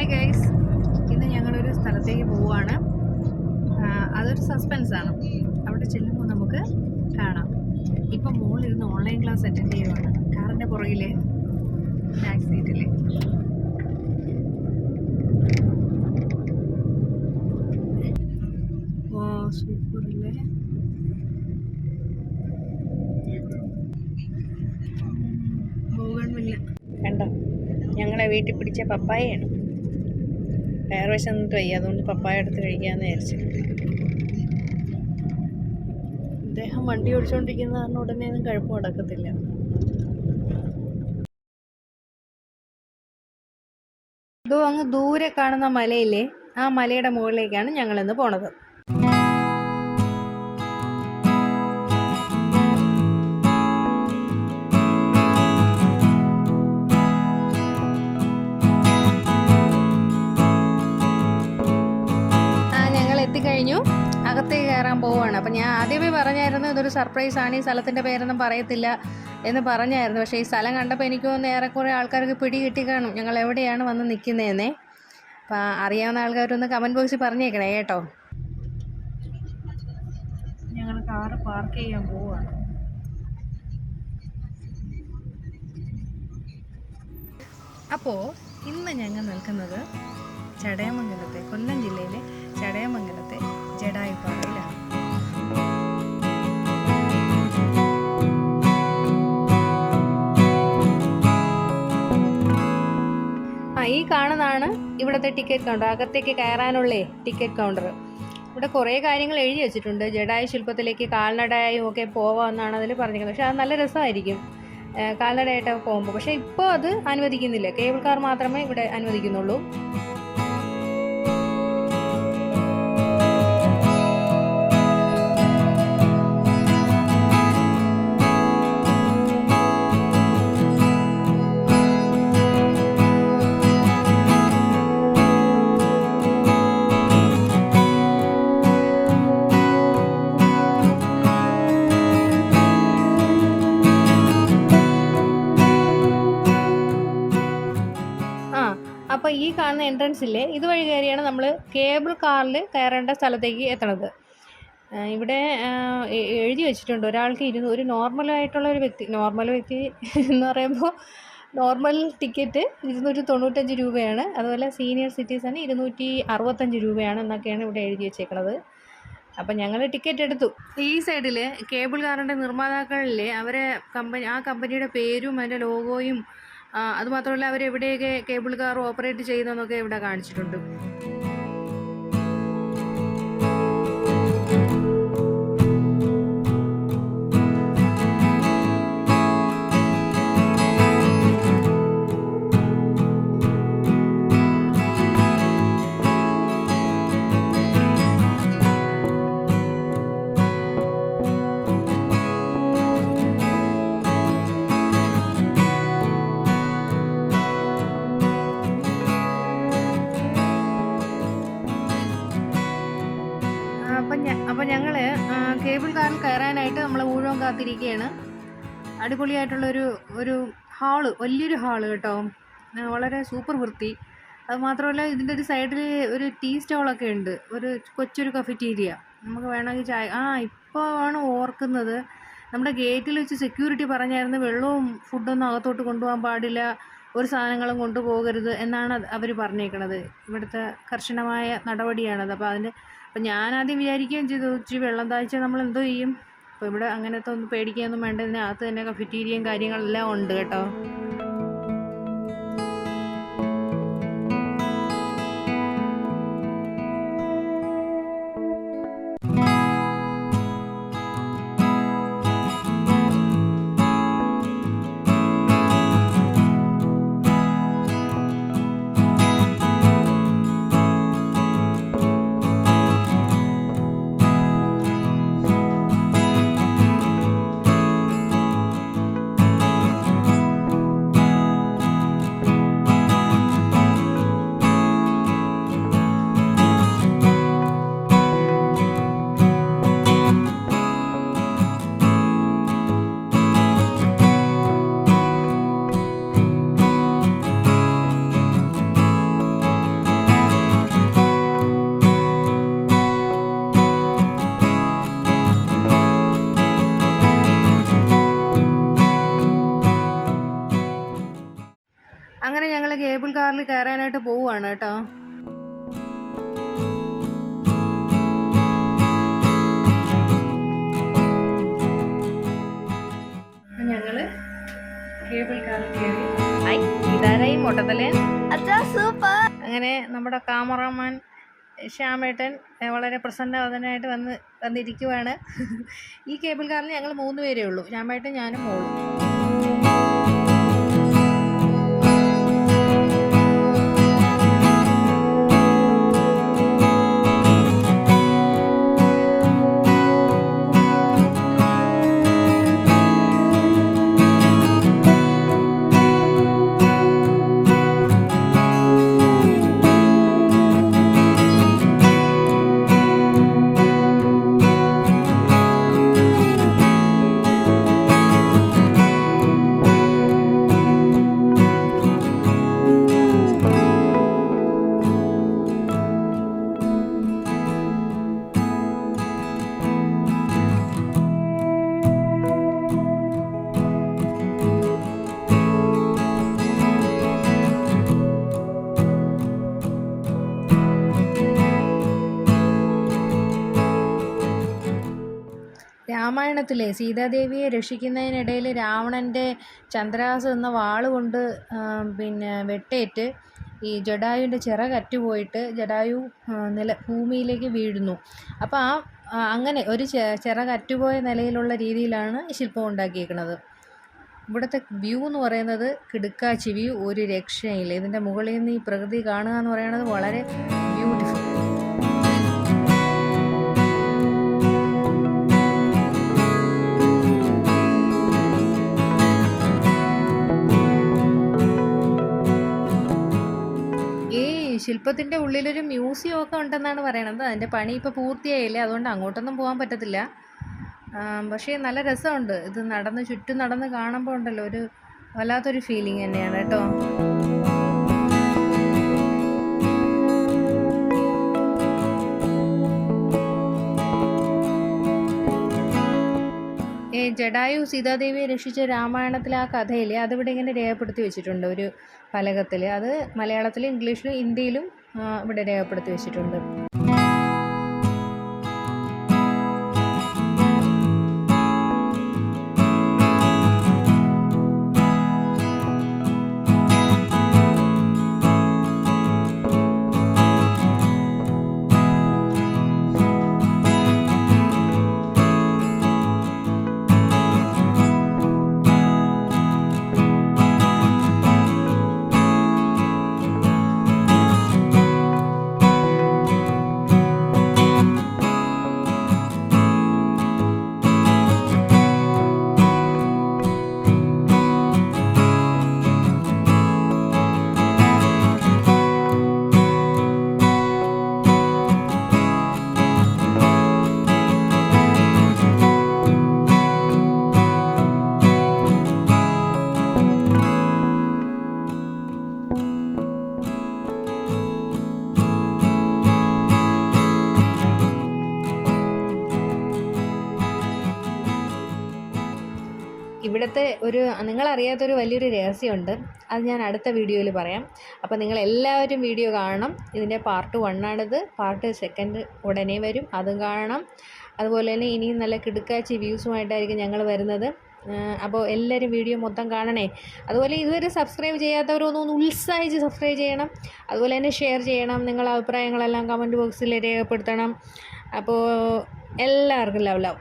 Hi guys, ഇന്ന് ഞങ്ങളൊരു സ്ഥലത്തേക്ക് പോവുകയാണ്. അതൊരു സസ്പെൻസാണ്. അവിടെ ചെല്ലുമ്പോൾ നമുക്ക് കാണാം. ഇപ്പം മോളിരുന്ന് ഓൺലൈൻ ക്ലാസ് അറ്റൻഡ് ചെയ്യുവാണ് കാറിൻ്റെ പുറകിൽ ബാക്ക് സീറ്റിൽ. ഓ സൂപ്പറല്ലേ, ബോഗൺവില്ല കണ്ടോ. ഞങ്ങളെ വീട്ടിൽ പിടിച്ച പപ്പായയാണ്. വയറുവശം എന്നിട്ട് വയ്യ, അതുകൊണ്ട് പപ്പായ എടുത്ത് കഴിക്കാമെന്ന് വിചാരിച്ചു. അദ്ദേഹം വണ്ടി ഓടിച്ചുകൊണ്ടിരിക്കുന്ന കാരണം ഉടനെ ഒന്നും കുഴപ്പം നടക്കത്തില്ല. ഇതോ അങ്ങ് ദൂരെ കാണുന്ന മലയില്ലേ, ആ മലയുടെ മുകളിലേക്കാണ് ഞങ്ങളിന്ന് പോണത്. എത്തിക്കഴിഞ്ഞു, അകത്തേക്ക് കയറാൻ പോവുകയാണ്. അപ്പം ഞാൻ ആദ്യമേ പറഞ്ഞായിരുന്നു ഇതൊരു സർപ്രൈസാണ്, ഈ സ്ഥലത്തിൻ്റെ പേരൊന്നും പറയത്തില്ല എന്ന് പറഞ്ഞായിരുന്നു. പക്ഷേ ഈ സ്ഥലം കണ്ടപ്പോൾ എനിക്ക് തോന്നുന്നു ഏറെക്കുറെ ആൾക്കാർക്ക് പിടി കിട്ടി കാണും ഞങ്ങൾ എവിടെയാണ് വന്ന് നിൽക്കുന്നതെന്നേ. അപ്പം അറിയാവുന്ന ആൾക്കാരൊന്ന് കമൻറ്റ് ബോക്സിൽ പറഞ്ഞേക്കണേ കേട്ടോ. ഞങ്ങൾ കാറ് പാർക്ക് ചെയ്യാൻ പോവുകയാണ്. അപ്പോൾ ഇന്ന് ഞങ്ങൾ നിൽക്കുന്നത് ചടയമംഗലത്തെ, കൊല്ലം ജില്ലയിലെ ചടയമംഗലത്തെ ജടായുപ്പാറയിലാണ്. ഈ കാണുന്നതാണ് ഇവിടുത്തെ ടിക്കറ്റ് കൗണ്ടർ, അകത്തേക്ക് കയറാനുള്ള ടിക്കറ്റ് കൗണ്ടർ. ഇവിടെ കുറേ കാര്യങ്ങൾ എഴുതി വെച്ചിട്ടുണ്ട്. ജഡായു ശില്പത്തിലേക്ക് കാൽനടയായും ഒക്കെ പോവാമെന്നാണ് അതിൽ പറഞ്ഞിരിക്കുന്നത്. പക്ഷെ അത് നല്ല രസമായിരിക്കും കാൽനടയായിട്ടൊക്കെ പോകുമ്പോൾ. പക്ഷേ ഇപ്പോൾ അത് അനുവദിക്കുന്നില്ല, കേബിൾ കാർ മാത്രമേ ഇവിടെ അനുവദിക്കുന്നുള്ളൂ. അപ്പോൾ ഈ കാണുന്ന എൻട്രൻസ് ഇല്ലേ, ഇതുവഴി കയറിയാണ് നമ്മൾ കേബിൾ കാറിൽ കയറേണ്ട സ്ഥലത്തേക്ക് എത്തണത്. ഇവിടെ എഴുതി വെച്ചിട്ടുണ്ട് ഒരാൾക്ക് ഒരു നോർമൽ വ്യക്തി എന്ന് പറയുമ്പോൾ നോർമൽ ടിക്കറ്റ് 295 രൂപയാണ്. അതുപോലെ സീനിയർ സിറ്റിസന് 265 രൂപയാണ് എന്നൊക്കെയാണ് ഇവിടെ എഴുതി വെച്ചേക്കുന്നത്. അപ്പം ഞങ്ങൾ ടിക്കറ്റ് എടുത്തു. ഈ സൈഡിൽ കേബിൾ കാറിൻ്റെ നിർമ്മാതാക്കളിലെ ആ കമ്പനിയുടെ പേരും അതിൻ്റെ ലോഗോയും അതുമാത്രമല്ല അവരെവിടെയൊക്കെ കേബിൾ കാർ ഓപ്പറേറ്റ് ചെയ്യുന്നതെന്നൊക്കെ ഇവിടെ കാണിച്ചിട്ടുണ്ട്. അപ്പോൾ ഞങ്ങൾ കേബിൾ കാറിൽ കയറാനായിട്ട് നമ്മൾ ഊഴം കാത്തിരിക്കുകയാണ്. അടിപൊളിയായിട്ടുള്ളൊരു ഹാള്, വലിയൊരു ഹാള് കേട്ടോ, വളരെ സൂപ്പർ വൃത്തി. അതുമാത്രമല്ല ഇതിൻ്റെ ഒരു സൈഡിൽ ഒരു ടീ സ്റ്റോളൊക്കെ ഉണ്ട്, കൊച്ചൊരു കഫറ്റീരിയ. നമുക്ക് വേണമെങ്കിൽ ചായ ഇപ്പോൾ ആണ് ഓർക്കുന്നത്, നമ്മുടെ ഗേറ്റിൽ വെച്ച് സെക്യൂരിറ്റി പറഞ്ഞായിരുന്നു വെള്ളവും ഫുഡൊന്നും അകത്തോട്ട് കൊണ്ടുപോകാൻ പാടില്ല, ഒരു സാധനങ്ങളും കൊണ്ടുപോകരുത് എന്നാണ് അവർ പറഞ്ഞേക്കണത്. ഇവിടുത്തെ കർശനമായ നടപടിയാണത്. അപ്പം ഞാനാദ്യം വിചാരിക്കുകയും ചെയ്തു ഇച്ചിരി വെള്ളം താഴ്ച നമ്മൾ എന്തോ ചെയ്യും. അപ്പോൾ ഇവിടെ അങ്ങനത്തെ ഒന്നും പേടിക്കുകയൊന്നും വേണ്ട, ഇതിനകത്ത് തന്നെ കഫറ്റീരിയയും കാര്യങ്ങളെല്ലാം ഉണ്ട് കേട്ടോ. കാറിൽ കയറാനായിട്ട് പോവുകയാണ് കേട്ടോ. ഞങ്ങള് കേബിൾ കാറിൽ കയറി. ഇതാരായി മൊട്ടത്തലേൻ. അങ്ങനെ നമ്മുടെ കാമറാമാൻ ശ്യാമേട്ടൻ വളരെ പ്രസന്നവദനായിട്ട് വന്നിരിക്കുവാണ്. ഈ കേബിൾ കാറിൽ ഞങ്ങൾ 3 പേരേ ഉള്ളൂ, ശ്യാമേട്ടൻ, ഞാനും മോളും. രാമായണത്തിലെ സീതാദേവിയെ രക്ഷിക്കുന്നതിനിടയിൽ രാവണൻ്റെ ചന്ദ്രഹാസം എന്ന വാളുകൊണ്ട് വെട്ടേറ്റ് ഈ ജടായുവിൻ്റെ ചിറകറ്റുപോയിട്ട് ജടായു ഭൂമിയിലേക്ക് വീഴുന്നു. അപ്പോൾ അങ്ങനെ ഒരു ചിറകറ്റുപോയ നിലയിലുള്ള രീതിയിലാണ് ശില്പം ഉണ്ടാക്കിയിരിക്കുന്നത്. ഇവിടുത്തെ വ്യൂ എന്ന് പറയുന്നത് കിടുക്കാച്ചി വ്യൂ, ഒരു രക്ഷയില്ല. ഇതിൻ്റെ മുകളിൽ നിന്ന് ഈ പ്രകൃതി കാണുക എന്ന് പറയുന്നത് വളരെ ബ്യൂട്ടിഫുൾ. ശില്പത്തിൻ്റെ ഉള്ളിലൊരു മ്യൂസിയം ഒക്കെ ഉണ്ടെന്നാണ് പറയണത്. അതിൻ്റെ പണി ഇപ്പോൾ പൂർത്തിയായില്ല, അതുകൊണ്ട് അങ്ങോട്ടൊന്നും പോകാൻ പറ്റത്തില്ല. പക്ഷേ നല്ല രസമുണ്ട്. ഇത് ചുറ്റും നടന്ന് കാണുമ്പോൾ ഉണ്ടല്ലോ, ഒരു വല്ലാത്തൊരു ഫീലിംഗ് തന്നെയാണ് കേട്ടോ. ജടായു സീതാദേവിയെ രക്ഷിച്ച രാമായണത്തിലെ ആ കഥയില്ലേ, അതിവിടെ ഇങ്ങനെ രേഖപ്പെടുത്തി വെച്ചിട്ടുണ്ട് ഒരു ഫലകത്തിൽ. അത് മലയാളത്തിലും ഇംഗ്ലീഷിലും ഹിന്ദിയിലും ഇവിടെ രേഖപ്പെടുത്തി വെച്ചിട്ടുണ്ട്. ഇവിടുത്തെ നിങ്ങളറിയാത്തൊരു വലിയൊരു രഹസ്യമുണ്ട്. അത് ഞാൻ അടുത്ത വീഡിയോയിൽ പറയാം. അപ്പോൾ നിങ്ങളെല്ലാവരും വീഡിയോ കാണണം. ഇതിൻ്റെ പാർട്ട് 1 ആണിത്. പാർട്ട് 2 ഉടനെ വരും, അതും കാണണം. അതുപോലെ തന്നെ ഇനിയും നല്ല കിടുക്കാച്ചി വ്യൂസുമായിട്ടായിരിക്കും ഞങ്ങൾ വരുന്നത്. അപ്പോൾ എല്ലാവരും വീഡിയോ മൊത്തം കാണണേ. അതുപോലെ ഇതുവരെ സബ്സ്ക്രൈബ് ചെയ്യാത്തവരൊന്ന് ഉത്സാഹിച്ച് സബ്സ്ക്രൈബ് ചെയ്യണം. അതുപോലെ തന്നെ ഷെയർ ചെയ്യണം. നിങ്ങളുടെ അഭിപ്രായങ്ങളെല്ലാം കമൻറ്റ് ബോക്സിൽ രേഖപ്പെടുത്തണം. അപ്പോൾ എല്ലാവർക്കും ലവ്.